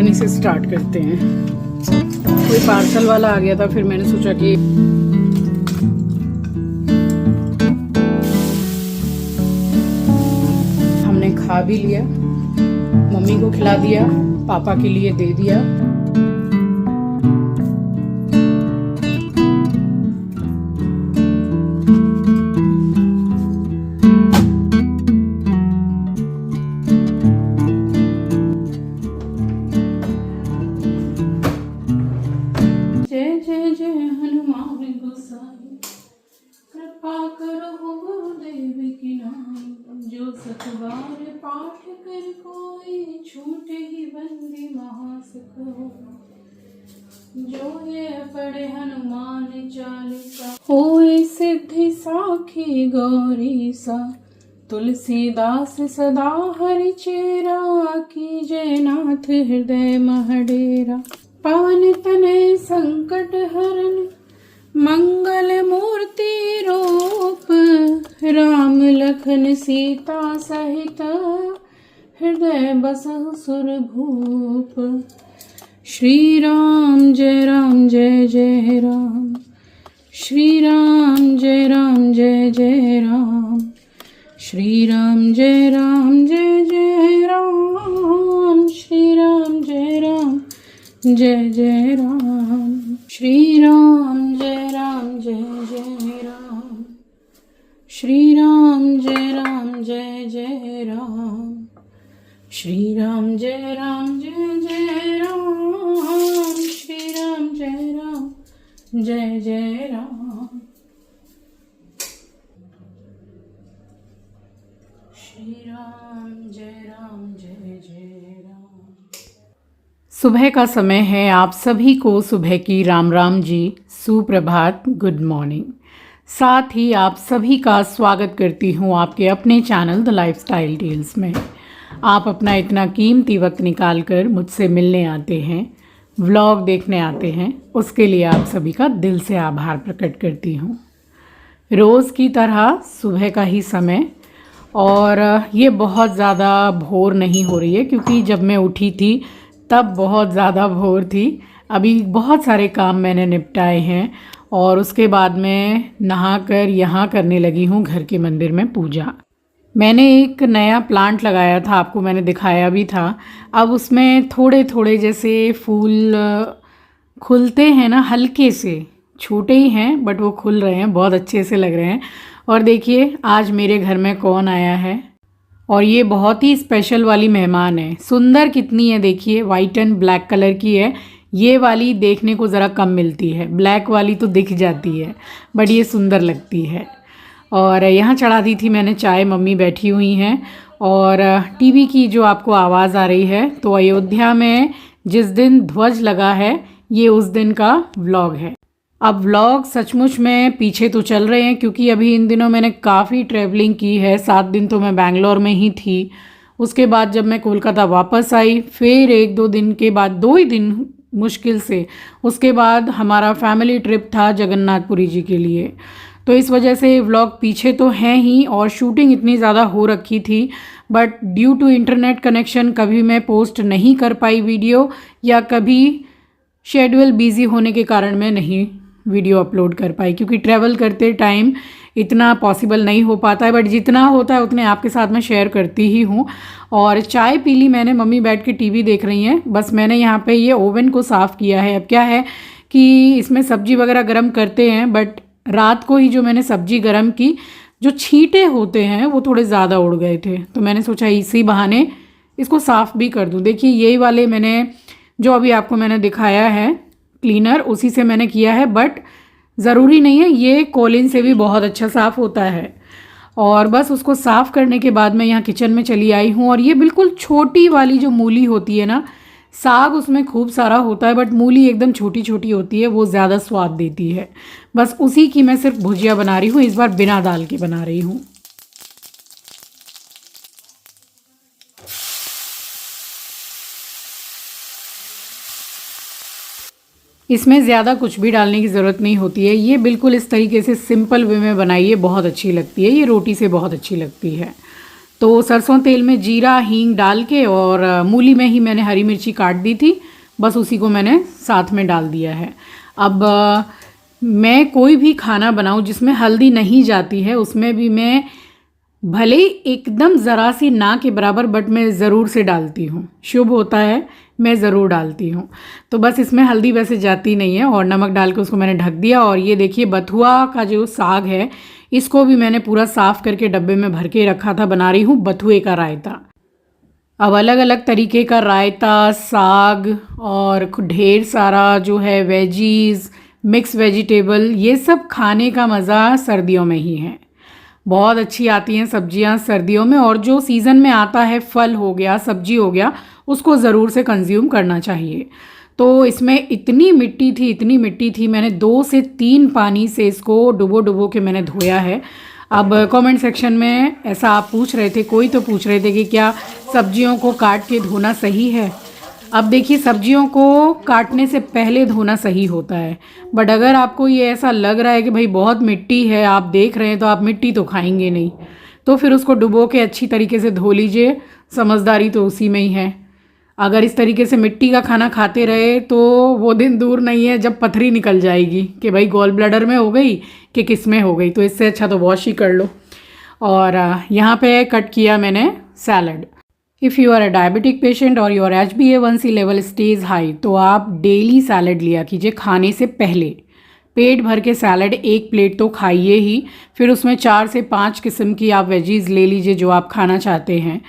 Balcony से start करते हैं। कोई पार्सल वाला आ गया था, फिर मैंने सोचा कि हमने खा भी लिया, मम्मी को खिला दिया, पापा के लिए दे दिया। जो सतबार पाठ कर कोई छूटे ही बंदी महासुख हो। जो ये पढ़े हनुमान चालीसा होए सिद्धि साखी गौरी सा। तुलसीदास सदा हरि चेरा की जयनाथ हृदय महडेरा। पवन तनय संकट हरन मंगल मूर्ति रूप। राम लखन सीता सहित हृदय बसहु सुरभूप। श्री राम जय जय राम। श्री राम जय जय राम। श्री राम जय जय राम। श्री राम जय जय राम। श्री राम जय जय राम। श्री राम जय जय राम। श्री राम जय जय राम। श्री राम जय जय राम। श्री राम जय जय राम। सुबह का समय है, आप सभी को सुबह की राम राम जी, सुप्रभात, गुड मॉर्निंग। साथ ही आप सभी का स्वागत करती हूँ आपके अपने चैनल द लाइफस्टाइल टेल्स में। आप अपना इतना कीमती वक्त निकाल कर मुझसे मिलने आते हैं, व्लॉग देखने आते हैं, उसके लिए आप सभी का दिल से आभार प्रकट करती हूँ। रोज़ की तरह सुबह का ही समय, और ये बहुत ज़्यादा भोर नहीं हो रही है क्योंकि जब मैं उठी थी तब बहुत ज़्यादा भोर थी। अभी बहुत सारे काम मैंने निपटाए हैं और उसके बाद मैं नहाकर यहाँ करने लगी हूँ घर के मंदिर में पूजा। मैंने एक नया प्लांट लगाया था, आपको मैंने दिखाया भी था। अब उसमें थोड़े थोड़े जैसे फूल खुलते हैं ना, हल्के से, छोटे ही हैं बट वो खुल रहे हैं, बहुत अच्छे से लग रहे हैं। और देखिए आज मेरे घर में कौन आया है, और ये बहुत ही स्पेशल वाली मेहमान है। सुंदर कितनी है देखिए, वाइट एंड ब्लैक कलर की है। ये वाली देखने को ज़रा कम मिलती है, ब्लैक वाली तो दिख जाती है बट ये सुंदर लगती है। और यहाँ चढ़ा दी थी मैंने चाय, मम्मी बैठी हुई हैं। और टीवी की जो आपको आवाज़ आ रही है, तो अयोध्या में जिस दिन ध्वज लगा है ये उस दिन का व्लॉग है। अब व्लॉग सचमुच में पीछे तो चल रहे हैं क्योंकि अभी इन दिनों मैंने काफ़ी ट्रैवलिंग की है। 7 दिन तो मैं बैंगलोर में ही थी। उसके बाद जब मैं कोलकाता वापस आई, फिर 1-2 दिन के बाद, 2 ही दिन मुश्किल से, उसके बाद हमारा फैमिली ट्रिप था जगन्नाथपुरी जी के लिए। तो इस वजह से व्लॉग पीछे तो हैं ही, और शूटिंग इतनी ज़्यादा हो रखी थी but due to internet connection कभी मैं पोस्ट नहीं कर पाई वीडियो, या कभी शेड्यूल बिज़ी होने के कारण मैं नहीं वीडियो अपलोड कर पाई, क्योंकि ट्रैवल करते टाइम इतना पॉसिबल नहीं हो पाता है। बट जितना होता है उतने आपके साथ मैं शेयर करती ही हूँ। और चाय पी ली मैंने, मम्मी बैठ के टीवी देख रही हैं। बस मैंने यहाँ पे ये ओवन को साफ़ किया है। अब क्या है कि इसमें सब्जी वगैरह गर्म करते हैं, बट रात को ही जो मैंने सब्जी गर्म की, जो छींटे होते हैं वो थोड़े ज़्यादा उड़ गए थे, तो मैंने सोचा इसी बहाने इसको साफ़ भी कर दूँ। देखिए यही वाले मैंने, जो अभी आपको मैंने दिखाया है क्लीनर, उसी से मैंने किया है, बट ज़रूरी नहीं है, ये कोलिन से भी बहुत अच्छा साफ़ होता है। और बस उसको साफ़ करने के बाद मैं यहाँ किचन में चली आई हूँ। और ये बिल्कुल छोटी वाली जो मूली होती है ना, साग उसमें खूब सारा होता है बट मूली एकदम छोटी छोटी होती है, वो ज़्यादा स्वाद देती है। बस उसी की मैं सिर्फ भुजिया बना रही हूँ, इस बार बिना दाल के बना रही हूँ। इसमें ज़्यादा कुछ भी डालने की ज़रूरत नहीं होती है। ये बिल्कुल इस तरीके से सिंपल वे में बनाइए, बहुत अच्छी लगती है। ये रोटी से बहुत अच्छी लगती है। तो सरसों तेल में जीरा हींग डाल के और मूली में ही मैंने हरी मिर्ची काट दी थी, बस उसी को मैंने साथ में डाल दिया है। अब मैं कोई भी खाना बनाऊं जिसमें हल्दी नहीं जाती है उसमें भी मैं भले ही एकदम ज़रा सी ना के बराबर बट मैं ज़रूर से डालती हूँ, शुभ होता है, मैं ज़रूर डालती हूँ। तो बस इसमें हल्दी वैसे जाती नहीं है और नमक डाल के उसको मैंने ढक दिया। और ये देखिए बथुआ का जो साग है इसको भी मैंने पूरा साफ़ करके डब्बे में भर के रखा था। बना रही हूँ बथुए का रायता। अब अलग अलग तरीके का रायता, साग और ढेर सारा जो है वेजीज, मिक्स वेजिटेबल, ये सब खाने का मज़ा सर्दियों में ही है। बहुत अच्छी आती हैं सब्जियां सर्दियों में, और जो सीज़न में आता है फल हो गया, सब्जी हो गया, उसको ज़रूर से कंज्यूम करना चाहिए। तो इसमें इतनी मिट्टी थी, मैंने 2 से 3 पानी से इसको डुबो के मैंने धोया है। अब कमेंट सेक्शन में ऐसा आप पूछ रहे थे, कोई तो पूछ रहे थे कि क्या सब्जियों को काट के धोना सही है। अब देखिए सब्जियों को काटने से पहले धोना सही होता है, बट अगर आपको ये ऐसा लग रहा है कि भाई बहुत मिट्टी है, आप देख रहे हैं तो आप मिट्टी तो खाएंगे नहीं, तो फिर उसको डुबो के अच्छी तरीके से धो लीजिए। समझदारी तो उसी में ही है। अगर इस तरीके से मिट्टी का खाना खाते रहे तो वो दिन दूर नहीं है जब पथरी निकल जाएगी कि भाई गॉल ब्लैडर में हो गई कि किस में हो गई। तो इससे अच्छा तो वॉश ही कर लो। और यहाँ पे कट किया मैंने salad. If you are a diabetic patient और your HbA1c level stage high, तो आप डेली सैलड लिया कीजिए खाने से पहले। पेट भर के सैलड 1 प्लेट तो खाइए ही, फिर उसमें 4 से 5 किस्म की आप वेजीज ले लीजिए जो आप खाना चाहते हैं।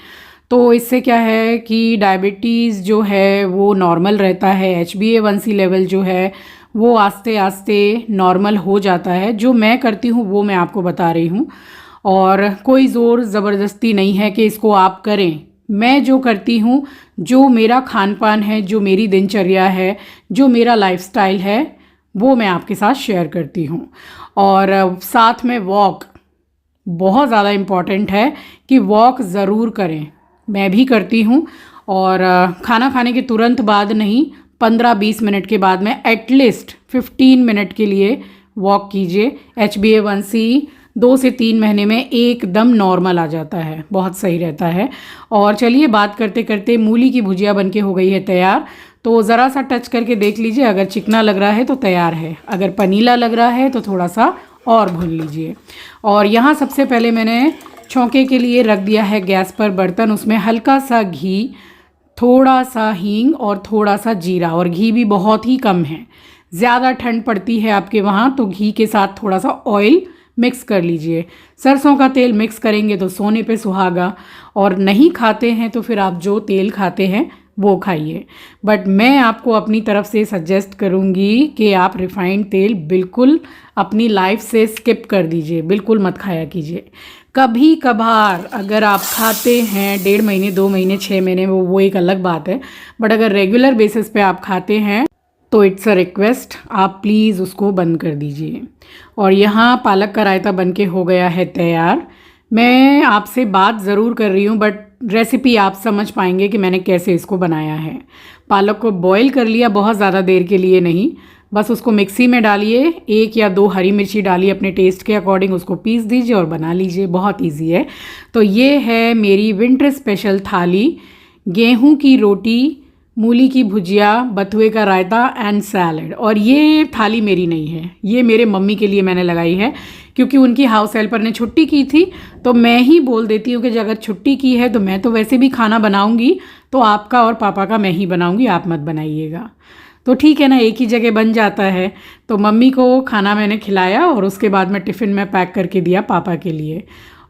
तो इससे क्या है कि डायबिटीज़ जो है वो नॉर्मल रहता है, HbA1c लेवल जो है वो आस्ते आस्ते नॉर्मल हो जाता है। जो मैं करती हूँ वो मैं आपको बता रही हूँ, और कोई ज़ोर ज़बरदस्ती नहीं है कि इसको आप करें। मैं जो करती हूँ, जो मेरा खान पान है, जो मेरी दिनचर्या है, जो मेरा लाइफस्टाइल है, वो मैं आपके साथ शेयर करती हूँ। और साथ में वॉक बहुत ज़्यादा इम्पॉर्टेंट है कि वॉक ज़रूर करें। मैं भी करती हूँ, और खाना खाने के तुरंत बाद नहीं, 15-20 मिनट के बाद में एटलीस्ट 15 मिनट के लिए वॉक कीजिए। HbA1c 2 से 3 महीने में एकदम नॉर्मल आ जाता है, बहुत सही रहता है। और चलिए बात करते करते मूली की भुजिया बनके हो गई है तैयार। तो ज़रा सा टच करके देख लीजिए, अगर चिकना लग रहा है तो तैयार है, अगर पनीला लग रहा है तो थोड़ा सा और भून लीजिए। और यहाँ सबसे पहले मैंने छौंके के लिए रख दिया है गैस पर बर्तन, उसमें हल्का सा घी, थोड़ा सा हींग और थोड़ा सा जीरा, और घी भी बहुत ही कम है। ज़्यादा ठंड पड़ती है आपके वहाँ तो घी के साथ थोड़ा सा ऑयल मिक्स कर लीजिए। सरसों का तेल मिक्स करेंगे तो सोने पे सुहागा, और नहीं खाते हैं तो फिर आप जो तेल खाते हैं वो खाइए। बट मैं आपको अपनी तरफ से सजेस्ट करूँगी कि आप रिफाइंड तेल बिल्कुल अपनी लाइफ से स्किप कर दीजिए, बिल्कुल मत खाया कीजिए। कभी कभार अगर आप खाते हैं 1.5 महीने, 2 महीने, 6 महीने, वो एक अलग बात है, बट अगर रेगुलर बेसिस पे आप खाते हैं तो इट्स अ रिक्वेस्ट, आप प्लीज़ उसको बंद कर दीजिए। और यहाँ पालक का रायता बनके हो गया है तैयार। मैं आपसे बात ज़रूर कर रही हूँ बट रेसिपी आप समझ पाएंगे कि मैंने कैसे इसको बनाया है। पालक को बॉईल कर लिया, बहुत ज़्यादा देर के लिए नहीं, बस उसको मिक्सी में डालिए, 1 या 2 हरी मिर्ची डालिए अपने टेस्ट के अकॉर्डिंग, उसको पीस दीजिए और बना लीजिए, बहुत ईजी है। तो ये है मेरी विंटर स्पेशल थाली, गेहूँ की रोटी, मूली की भुजिया, बथुए का रायता एंड सैलड। और ये थाली मेरी नहीं है, ये मेरे मम्मी के लिए मैंने लगाई है, क्योंकि उनकी हाउस हेल्पर ने छुट्टी की थी। तो मैं ही बोल देती हूँ कि अगर छुट्टी की है तो मैं तो वैसे भी खाना बनाऊँगी, तो आपका और पापा का मैं ही बनाऊँगी, आप मत बनाइएगा। तो ठीक है ना, एक ही जगह बन जाता है। तो मम्मी को खाना मैंने खिलाया और उसके बाद में टिफ़िन में पैक करके दिया पापा के लिए।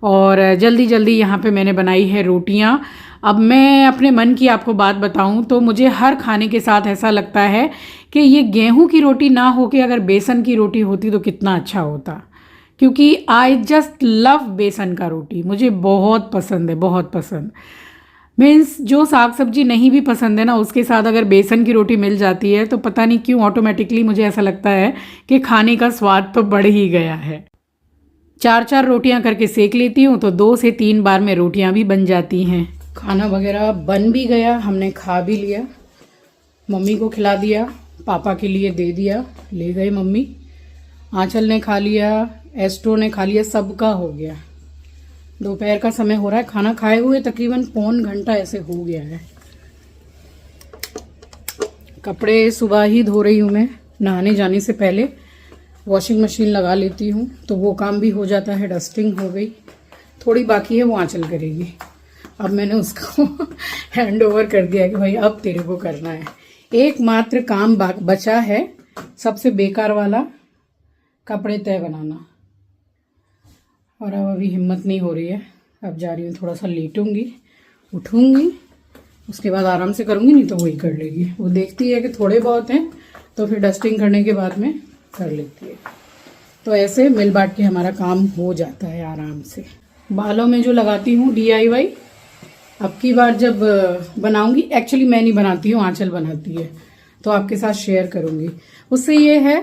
और जल्दी जल्दी यहाँ पे मैंने बनाई है रोटियाँ। अब मैं अपने मन की आपको बात बताऊं तो मुझे हर खाने के साथ ऐसा लगता है कि ये गेहूं की रोटी ना हो के अगर बेसन की रोटी होती तो कितना अच्छा होता, क्योंकि आई जस्ट लव बेसन का रोटी, मुझे बहुत पसंद है, बहुत पसंद। मीन्स जो साग सब्जी नहीं भी पसंद है ना, उसके साथ अगर बेसन की रोटी मिल जाती है तो पता नहीं क्यों ऑटोमेटिकली मुझे ऐसा लगता है कि खाने का स्वाद तो बढ़ ही गया है। 4-4 रोटियां करके सेक लेती हूँ तो 2 से 3 बार में रोटियां भी बन जाती हैं। खाना वगैरह बन भी गया, हमने खा भी लिया, मम्मी को खिला दिया, पापा के लिए दे दिया, ले गए मम्मी, आंचल ने खा लिया, एस्ट्रो ने खा लिया, सबका हो गया। दोपहर का समय हो रहा है, खाना खाए हुए तकरीबन पौन घंटा ऐसे हो गया है। कपड़े सुबह ही धो रही हूँ मैं, नहाने जाने से पहले वॉशिंग मशीन लगा लेती हूँ तो वो काम भी हो जाता है। डस्टिंग हो गई, थोड़ी बाकी है वो आंचल करेगी। अब मैंने उसको हैंड ओवर कर दिया कि भाई अब तेरे को करना है। एकमात्र काम बचा है, सबसे बेकार वाला, कपड़े तय बनाना। और अब अभी हिम्मत नहीं हो रही है, अब जा रही हूँ, थोड़ा सा लेटूंगी, उठूंगी, उसके बाद आराम से करूँगी, नहीं तो वही कर लेगी। वो देखती है कि थोड़े बहुत हैं तो फिर डस्टिंग करने के बाद में कर लेती है। तो ऐसे मिल बांट के हमारा काम हो जाता है आराम से। बालों में जो लगाती हूँ DIY, अब की बार जब बनाऊंगी, एक्चुअली मैं नहीं बनाती हूँ, आंचल बनाती है, तो आपके साथ शेयर करूँगी। उससे ये है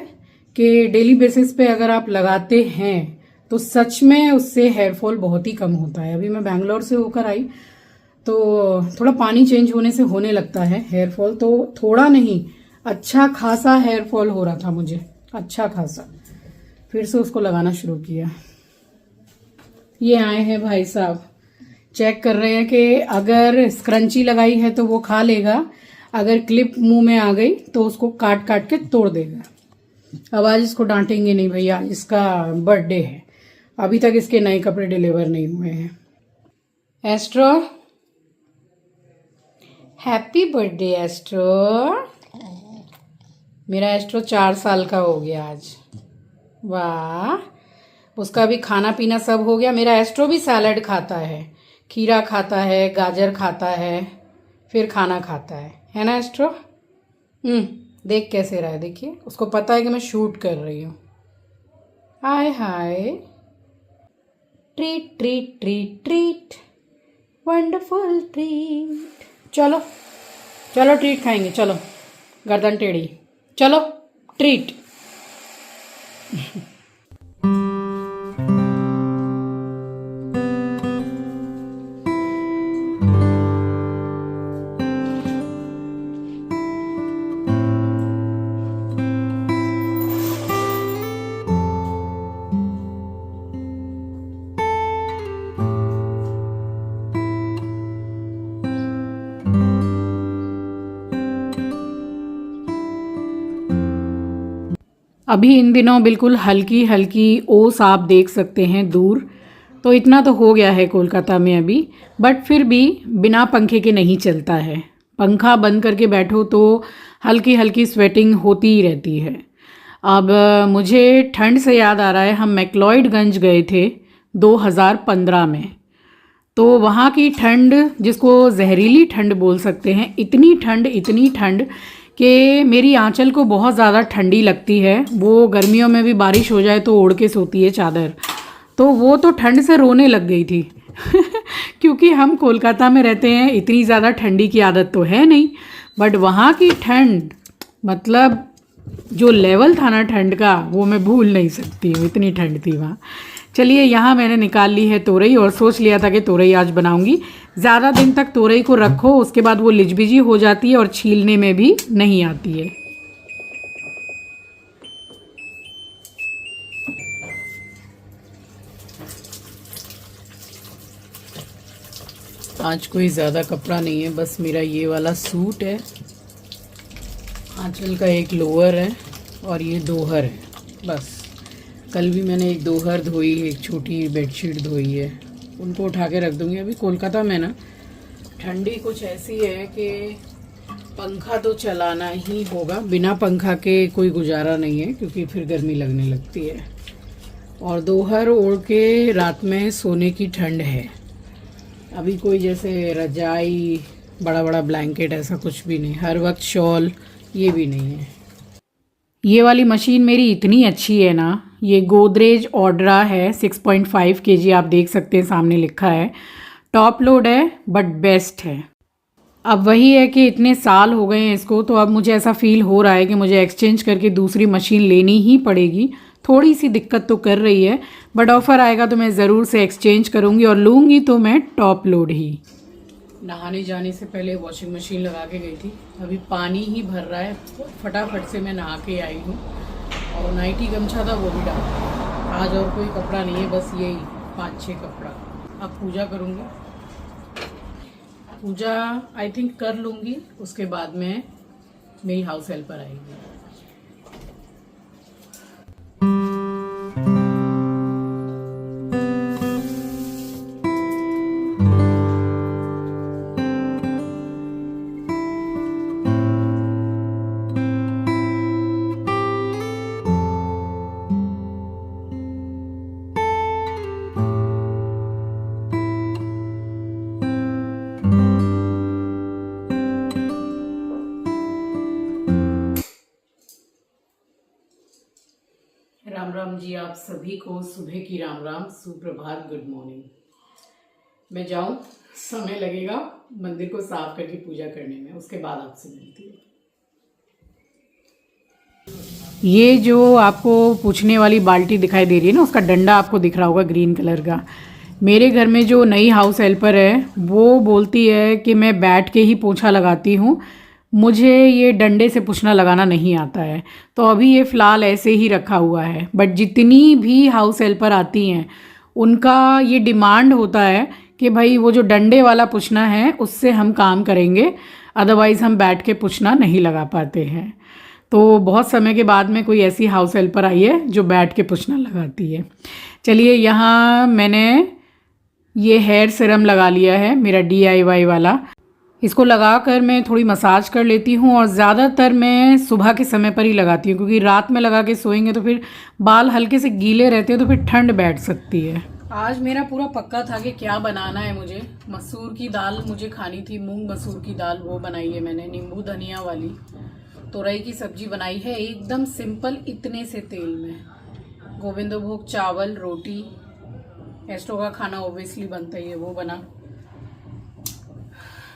कि डेली बेसिस पे अगर आप लगाते हैं तो सच में उससे हेयर फॉल बहुत ही कम होता है। अभी मैं बैंगलोर से होकर आई तो थोड़ा पानी चेंज होने से होने लगता है हेयर फॉल, तो थोड़ा नहीं, अच्छा खासा हेयर फॉल हो रहा था मुझे, अच्छा खासा। फिर से उसको लगाना शुरू किया। ये आए हैं भाई साहब, चेक कर रहे हैं कि अगर स्क्रंची लगाई है तो वो खा लेगा, अगर क्लिप मुंह में आ गई तो उसको काट काट के तोड़ देगा। अब आज इसको डांटेंगे नहीं भैया, इसका बर्थडे है, अभी तक इसके नए कपड़े डिलीवर नहीं हुए हैं। Astro, happy birthday astro. मेरा एस्ट्रो 4 साल का हो गया आज। वाह, उसका भी खाना पीना सब हो गया। मेरा एस्ट्रो भी सैलड खाता है, खीरा खाता है, गाजर खाता है, फिर खाना खाता है ना एस्ट्रो? देख कैसे रहा है, देखिए, उसको पता है कि मैं शूट कर रही हूँ। Hi hi, treat treat treat treat, wonderful treat. चलो चलो ट्रीट खाएंगे, चलो, गर्दन टेढ़ी, चलो ट्रीट। अभी इन दिनों बिल्कुल हल्की हल्की ओस आप देख सकते हैं दूर, तो इतना तो हो गया है कोलकाता में अभी, बट फिर भी बिना पंखे के नहीं चलता है। पंखा बंद करके बैठो तो हल्की हल्की स्वेटिंग होती ही रहती है। अब मुझे ठंड से याद आ रहा है, हम मैक्लॉयडगंज गए थे 2015 में, तो वहाँ की ठंड, जिसको जहरीली ठंड बोल सकते हैं, इतनी ठंड कि मेरी आंचल को बहुत ज़्यादा ठंडी लगती है। वो गर्मियों में भी बारिश हो जाए तो ओढ़ के सोती है चादर, तो वो तो ठंड से रोने लग गई थी क्योंकि हम कोलकाता में रहते हैं, इतनी ज़्यादा ठंडी की आदत तो है नहीं, बट वहाँ की ठंड, मतलब जो लेवल था ना ठंड का, वो मैं भूल नहीं सकती हूँ, इतनी ठंड थी वहाँ। चलिए, यहाँ मैंने निकाल ली है तोरई, और सोच लिया था कि तोरई आज बनाऊंगी। ज़्यादा दिन तक तोरई को रखो, उसके बाद वो लिजबिजी हो जाती है और छीलने में भी नहीं आती है। आज कोई ज़्यादा कपड़ा नहीं है, बस मेरा ये वाला सूट है, आंचल का एक लोअर है और ये दोहर है, बस। कल भी मैंने एक दोहर धोई, एक छोटी बेडशीट धोई है, उनको उठा के रख दूँगी। अभी कोलकाता में ना ठंडी कुछ ऐसी है कि पंखा तो चलाना ही होगा, बिना पंखा के कोई गुजारा नहीं है, क्योंकि फिर गर्मी लगने लगती है। और दोहर ओढ़ के रात में सोने की ठंड है। अभी कोई जैसे रजाई, बड़ा बड़ा ब्लैंकेट, ऐसा कुछ भी नहीं, हर वक्त शॉल, ये भी नहीं है। ये वाली मशीन मेरी इतनी अच्छी है ना, ये गोदरेज ऑर्डरा है, 6.5 kg, आप देख सकते हैं सामने लिखा है, टॉप लोड है बट बेस्ट है। अब वही है कि इतने साल हो गए हैं इसको, तो अब मुझे ऐसा फील हो रहा है कि मुझे एक्सचेंज करके दूसरी मशीन लेनी ही पड़ेगी। थोड़ी सी दिक्कत तो कर रही है, बट ऑफ़र आएगा तो मैं ज़रूर से एक्सचेंज करूँगी, और लूँगी तो मैं टॉप लोड ही। नहाने जाने से पहले वॉशिंग मशीन लगा के गई थी, अभी पानी ही भर रहा है, फटाफट से मैं नहा के आई हूँ। और नाइटी गमछा था वो भी डाला, आज और कोई कपड़ा नहीं है, बस यही 5-6 कपड़ा। अब पूजा करूँगी। पूजा आई थिंक कर लूँगी, उसके बाद में मेरी हाउस हेल्पर आएगी। राम राम जी, आप सभी को सुबह की राम राम, सुप्रभात, गुड मॉर्निंग। मैं जाऊं, समय लगेगा मंदिर को साफ करके पूजा करने में, उसके बाद आपसे मिलती हूँ। ये जो आपको पूछने वाली बाल्टी दिखाई दे रही है ना, उसका डंडा आपको दिख रहा होगा ग्रीन कलर का। मेरे घर में जो नई हाउस हेल्पर है वो बोलती है कि मैं बैठ के ही पोछा लगाती हूँ, मुझे ये डंडे से पोछना लगाना नहीं आता है। तो अभी ये फ़िलहाल ऐसे ही रखा हुआ है। बट जितनी भी हाउस हेल्पर आती हैं उनका ये डिमांड होता है कि भाई वो जो डंडे वाला पोछना है उससे हम काम करेंगे, अदरवाइज़ हम बैठ के पोछना नहीं लगा पाते हैं। तो बहुत समय के बाद में कोई ऐसी हाउस हेल्पर आई है जो बैठ के पोछना लगाती है। चलिए, यहाँ मैंने ये हेयर सीरम लगा लिया है, मेरा DIY वाला। इसको लगाकर मैं थोड़ी मसाज कर लेती हूँ और ज़्यादातर मैं सुबह के समय पर ही लगाती हूँ, क्योंकि रात में लगा के सोएंगे तो फिर बाल हल्के से गीले रहते हैं, तो फिर ठंड बैठ सकती है। आज मेरा पूरा पक्का था कि क्या बनाना है मुझे। मसूर की दाल मुझे खानी थी, मूंग मसूर की दाल, वो बनाई है मैंने, नींबू धनिया वाली। तोरई की सब्जी बनाई है एकदम सिंपल, इतने से तेल में। गोविंदभोग चावल, रोटी, एस्ट्रो का खाना ओबियसली बनता ही है, वो बना।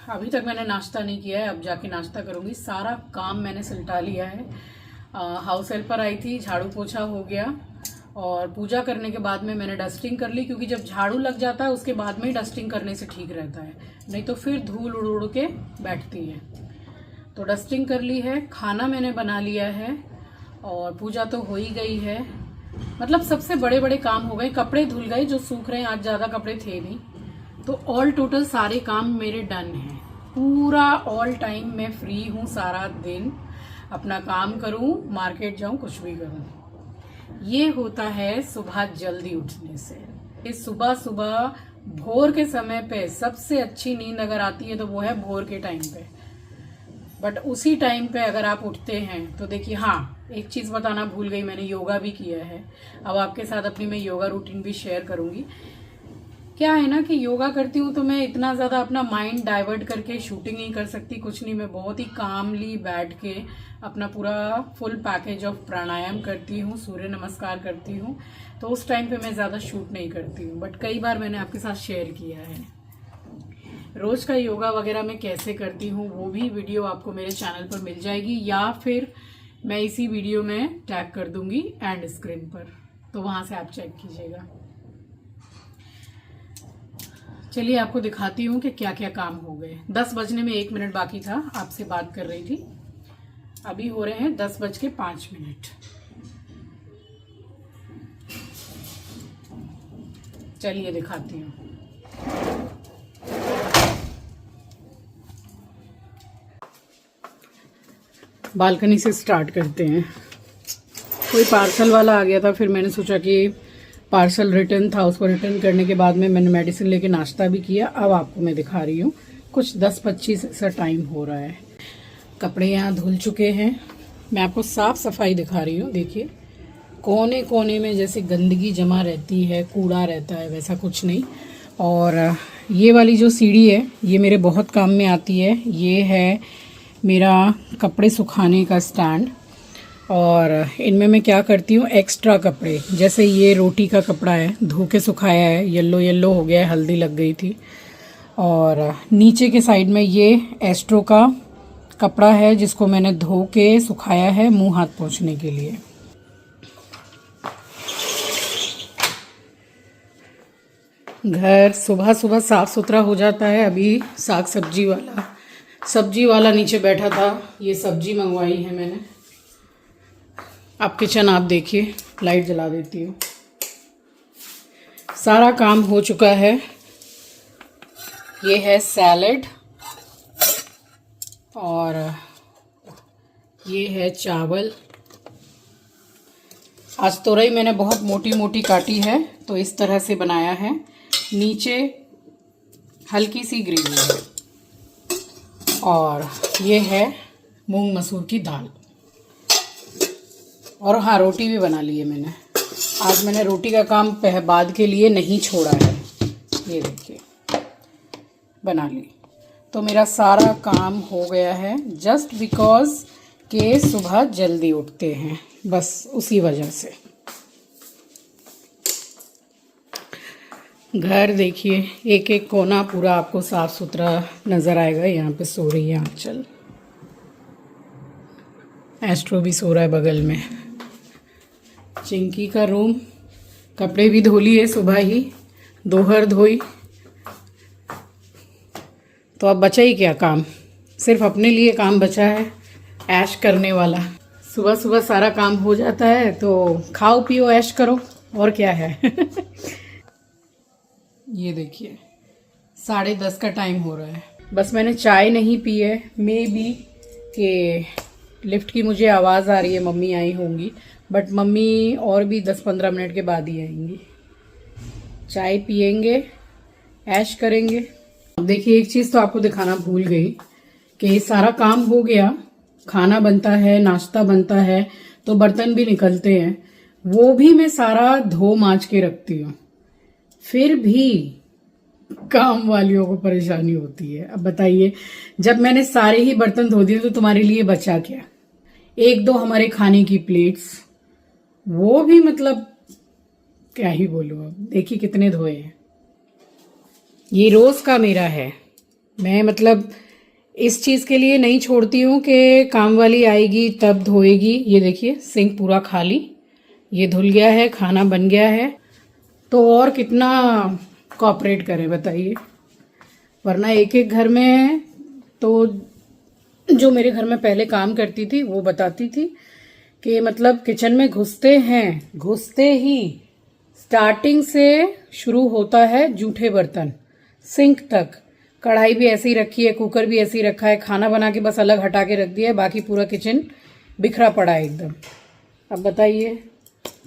अभी तक मैंने नाश्ता नहीं किया है, अब जाके नाश्ता करूँगी। सारा काम मैंने सुलटा लिया है। हाउस हेल्पर आई थी, झाड़ू पोछा हो गया, और पूजा करने के बाद में मैंने डस्टिंग कर ली, क्योंकि जब झाड़ू लग जाता है उसके बाद में ही डस्टिंग करने से ठीक रहता है, नहीं तो फिर धूल उड़ उड़ के बैठती है। तो डस्टिंग कर ली है, खाना मैंने बना लिया है, और पूजा तो हो ही गई है। मतलब सबसे बड़े बड़े काम हो गए। कपड़े धुल गए जो सूख रहे हैं, आज ज़्यादा कपड़े थे नहीं। तो ऑल टोटल सारे काम मेरे डन हैं। पूरा ऑल टाइम मैं फ्री हूँ, सारा दिन अपना काम करूँ, मार्केट जाऊँ, कुछ भी करूँ। ये होता है सुबह जल्दी उठने से। इस सुबह सुबह भोर के समय पे सबसे अच्छी नींद अगर आती है तो वो है भोर के टाइम पे। बट उसी टाइम पे अगर आप उठते हैं तो देखिए, हाँ एक चीज़ बताना भूल गई, मैंने योगा भी किया है। अब आपके साथ अपनी मैं योगा रूटीन भी शेयर करूँगी। क्या है ना कि योगा करती हूँ तो मैं इतना ज़्यादा अपना माइंड डाइवर्ट करके शूटिंग नहीं कर सकती, कुछ नहीं। मैं बहुत ही कामली बैठ के अपना पूरा फुल पैकेज ऑफ प्राणायाम करती हूँ, सूर्य नमस्कार करती हूँ। तो उस टाइम पे मैं ज़्यादा शूट नहीं करती हूँ, बट कई बार मैंने आपके साथ शेयर किया है। रोज़ का योगा वगैरह मैं कैसे करती हूँ वो भी वीडियो आपको मेरे चैनल पर मिल जाएगी, या फिर मैं इसी वीडियो में टैग कर दूँगी एंड स्क्रीन पर, तो वहाँ से आप चेक कीजिएगा। चलिए आपको दिखाती हूँ कि क्या क्या काम हो गए। 10 बजने में 1 मिनट बाकी था, आपसे बात कर रही थी। अभी हो रहे हैं 10:05। चलिए दिखाती हूँ। बालकनी से स्टार्ट करते हैं। कोई पार्सल वाला आ गया था, फिर मैंने सोचा कि पार्सल रिटर्न था, उसको रिटर्न करने के बाद में मैंने मेडिसिन लेके नाश्ता भी किया। अब आपको मैं दिखा रही हूँ, कुछ 10-25 सा टाइम हो रहा है। कपड़े यहाँ धुल चुके हैं। मैं आपको साफ सफाई दिखा रही हूँ। देखिए, कोने कोने में जैसे गंदगी जमा रहती है, कूड़ा रहता है, वैसा कुछ नहीं। और ये वाली जो सीढ़ी है ये मेरे बहुत काम में आती है। ये है मेरा कपड़े सुखाने का स्टैंड, और इनमें मैं क्या करती हूँ, एक्स्ट्रा कपड़े, जैसे ये रोटी का कपड़ा है, धो के सुखाया है, येलो येलो हो गया है, हल्दी लग गई थी। और नीचे के साइड में ये एस्ट्रो का कपड़ा है जिसको मैंने धो के सुखाया है मुंह हाथ पोंछने के लिए। घर सुबह सुबह साफ सुथरा हो जाता है। अभी साग सब्जी वाला नीचे बैठा था, ये सब्जी मंगवाई है मैंने। अब किचन आप देखिए, लाइट जला देती हूँ। सारा काम हो चुका है। ये है सैलड और ये है चावल। आज तोरई मैंने बहुत मोटी मोटी काटी है तो इस तरह से बनाया है। नीचे हल्की सी ग्रेवी है और ये है मूंग मसूर की दाल। और हाँ, रोटी भी बना ली है मैंने। आज मैंने रोटी का काम बाद के लिए नहीं छोड़ा है। ये देखिए, बना ली। तो मेरा सारा काम हो गया है जस्ट बिकॉज के सुबह जल्दी उठते हैं, बस उसी वजह से। घर देखिए, एक एक कोना पूरा आपको साफ सुथरा नज़र आएगा। यहाँ पे सो रही है आंचल, एस्ट्रो भी सो रहा है बगल में। चिंकी का रूम, कपड़े भी धो लिए सुबह ही, दोहर धोई। तो अब बचा ही क्या काम, सिर्फ अपने लिए काम बचा है, ऐश करने वाला। सुबह सुबह सारा काम हो जाता है तो खाओ पियो ऐश करो, और क्या है। ये देखिए 10:30 का टाइम हो रहा है। बस मैंने चाय नहीं पी है। मे बी कि लिफ्ट की मुझे आवाज़ आ रही है, मम्मी आई होंगी, बट मम्मी और भी 10-15 मिनट के बाद ही आएंगी। चाय पियेंगे, ऐश करेंगे। अब देखिए, एक चीज़ तो आपको दिखाना भूल गई कि सारा काम हो गया, खाना बनता है, नाश्ता बनता है, तो बर्तन भी निकलते हैं, वो भी मैं सारा धो मांज के रखती हूँ। फिर भी काम वालियों को परेशानी होती है। अब बताइए, जब मैंने सारे ही बर्तन धो दिए तो तुम्हारे लिए बचा क्या? एक दो हमारे खाने की प्लेट्स, वो भी मतलब क्या ही बोलूं। अब देखिए कितने धोए हैं। ये रोज का मेरा है। मैं मतलब इस चीज के लिए नहीं छोड़ती हूँ कि काम वाली आएगी तब धोएगी। ये देखिए सिंक पूरा खाली, ये धुल गया है, खाना बन गया है, तो और कितना कॉपरेट करें बताइए। वरना एक एक घर में तो जो मेरे घर में पहले काम करती थी वो बताती थी कि मतलब किचन में घुसते ही स्टार्टिंग से शुरू होता है जूठे बर्तन, सिंक तक। कढ़ाई भी ऐसी ही रखी है, कुकर भी ऐसी ही रखा है, खाना बना के बस अलग हटा के रख दिया है, बाकी पूरा किचन बिखरा पड़ा है एकदम। अब बताइए,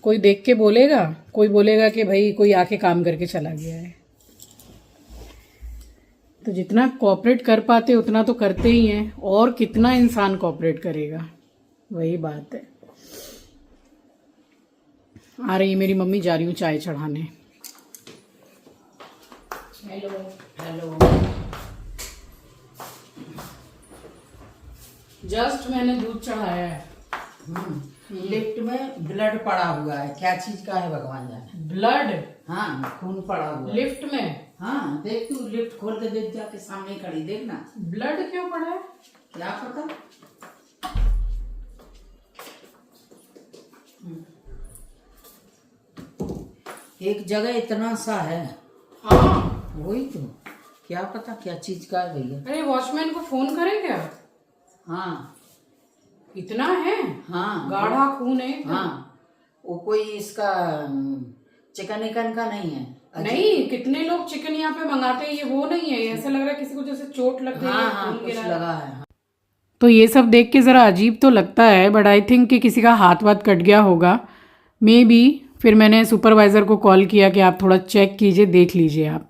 कोई देख के बोलेगा? कोई बोलेगा कि भाई कोई आके काम करके चला गया है। तो जितना कोऑपरेट कर पाते उतना तो करते ही हैं, और कितना इंसान कोऑपरेट करेगा, वही बात है। आ रही है मेरी मम्मी, जा रही हूँ चाय चढ़ाने। Hello hello. जस्ट मैंने दूध चढ़ाया है। लिफ्ट में ब्लड पड़ा हुआ है, क्या चीज का है भगवान जाने। ब्लड? हाँ, खून पड़ा हुआ है लिफ्ट में। हाँ, देख तू लिफ्ट खोल के देख, जाके सामने खड़ी देखना। ब्लड क्यों पड़ा है? क्या पता। एक जगह इतना सा है। हाँ वही तो, क्या पता क्या चीज का है भैया। अरे वॉचमैन को फोन करें क्या? हाँ इतना है? हाँ, गाढ़ा खून है। हाँ, वो कोई इसका चिकन इकन का नहीं है। नहीं, कितने लोग चिकन यहाँ पे मंगाते हैं, ये वो नहीं है। ऐसा लग रहा है किसी को जैसे चोट लग गई है, हाँ, खून कुछ गिरा लगा है। तो ये सब देख के ज़रा अजीब तो लगता है, बट आई थिंक कि किसी का हाथ वाथ कट गया होगा मे बी। फिर मैंने सुपरवाइज़र को कॉल किया कि आप थोड़ा चेक कीजिए, देख लीजिए आप।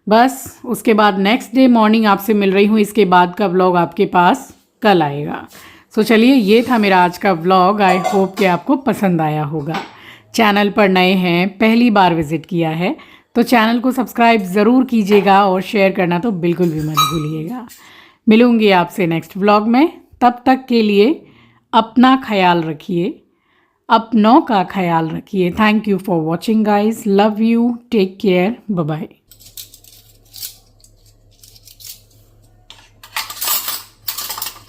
बस उसके बाद नेक्स्ट डे मॉर्निंग आपसे मिल रही हूँ। इसके बाद का व्लॉग आपके पास कल आएगा। सो चलिए, ये था मेरा आज का व्लॉग। आई होप कि आपको पसंद आया होगा। चैनल पर नए हैं, पहली बार विजिट किया है तो चैनल को सब्सक्राइब ज़रूर कीजिएगा और शेयर करना तो बिल्कुल भी मत भूलिएगा। मिलूंगी आपसे नेक्स्ट व्लॉग में। तब तक के लिए अपना ख्याल रखिए, अपनों का ख्याल रखिए। Thank you for watching guys, love you, take care, bye bye.